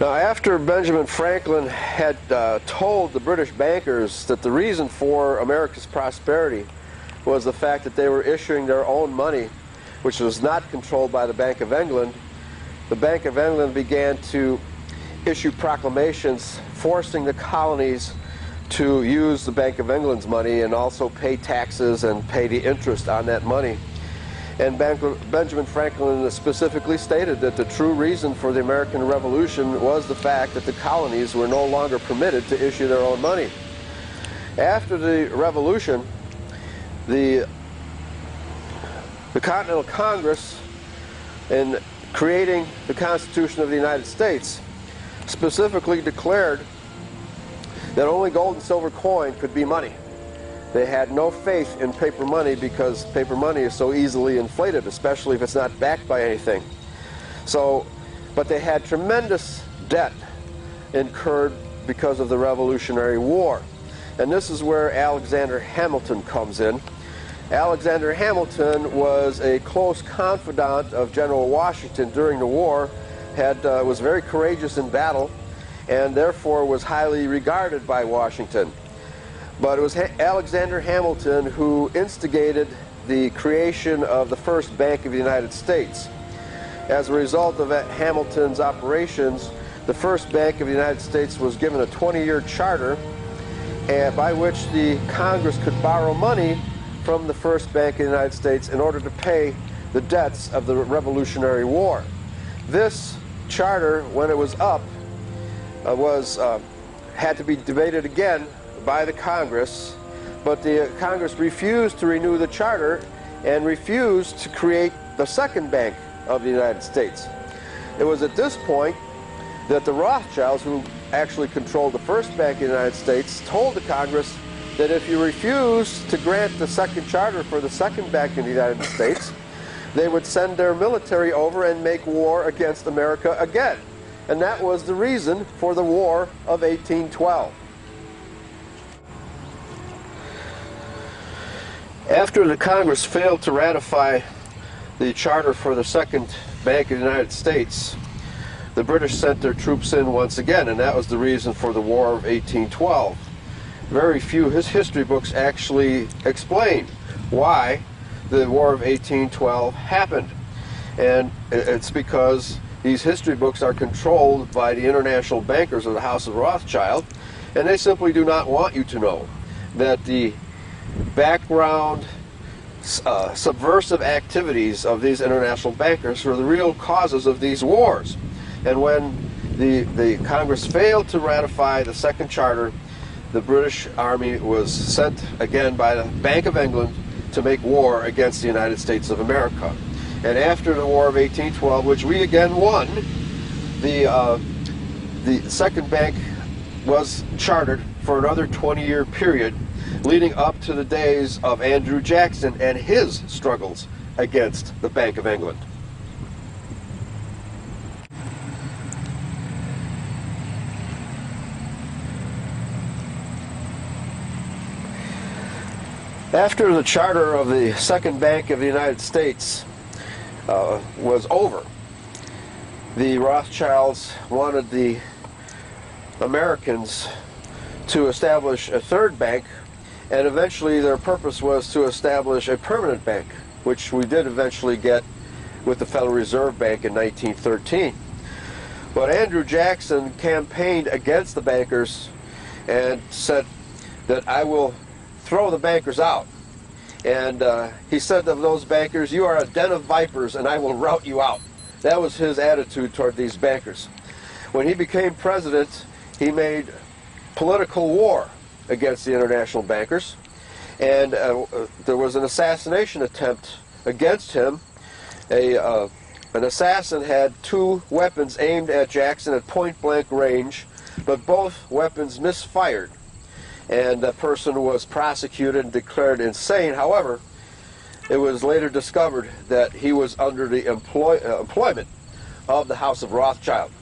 Now, after Benjamin Franklin had told the British bankers that the reason for America's prosperity was the fact that they were issuing their own money, which was not controlled by the Bank of England, the Bank of England began to issue proclamations forcing the colonies to use the Bank of England's money and also pay taxes and pay the interest on that money. And Benjamin Franklin specifically stated that the true reason for the American Revolution was the fact that the colonies were no longer permitted to issue their own money. After the Revolution, the Continental Congress, in creating the Constitution of the United States, specifically declared that only gold and silver coin could be money. They had no faith in paper money because paper money is so easily inflated, especially if it's not backed by anything. But they had tremendous debt incurred because of the Revolutionary War. And this is where Alexander Hamilton comes in. Alexander Hamilton was a close confidant of General Washington during the war, was very courageous in battle, and therefore was highly regarded by Washington. But it was Alexander Hamilton who instigated the creation of the first Bank of the United States. As a result of Hamilton's operations, the first Bank of the United States was given a 20-year charter by which the Congress could borrow money from the first Bank of the United States in order to pay the debts of the Revolutionary War. This charter, when it was up, had to be debated again by the Congress, but the Congress refused to renew the charter and refused to create the second Bank of the United States. It was at this point that the Rothschilds, who actually controlled the first Bank of the United States, told the Congress that if you refuse to grant the second charter for the second Bank of the United States, they would send their military over and make war against America again. And that was the reason for the War of 1812. After the Congress failed to ratify the charter for the second Bank of the United States, the British sent their troops in once again, and that was the reason for the War of 1812. Very few history books actually explain why the War of 1812 happened. And it's because these history books are controlled by the international bankers of the House of Rothschild, and they simply do not want you to know that the background subversive activities of these international bankers were the real causes of these wars. And when the Congress failed to ratify the second charter, the British Army was sent again by the Bank of England to make war against the United States of America. And after the War of 1812, which we again won, the second bank was chartered for another 20-year period, leading up to the days of Andrew Jackson and his struggles against the Bank of England. After the charter of the Second Bank of the United States was over, the Rothschilds wanted the Americans to establish a third bank, and eventually their purpose was to establish a permanent bank, which we did eventually get with the Federal Reserve Bank in 1913. But Andrew Jackson campaigned against the bankers and said that I will throw the bankers out. And he said of those bankers, you are a den of vipers and I will rout you out. That was his attitude toward these bankers. When he became president, he made political war against the international bankers, and there was an assassination attempt against him. An assassin had two weapons aimed at Jackson at point-blank range, but both weapons misfired, and the person was prosecuted and declared insane. However, it was later discovered that he was under the employment of the House of Rothschild.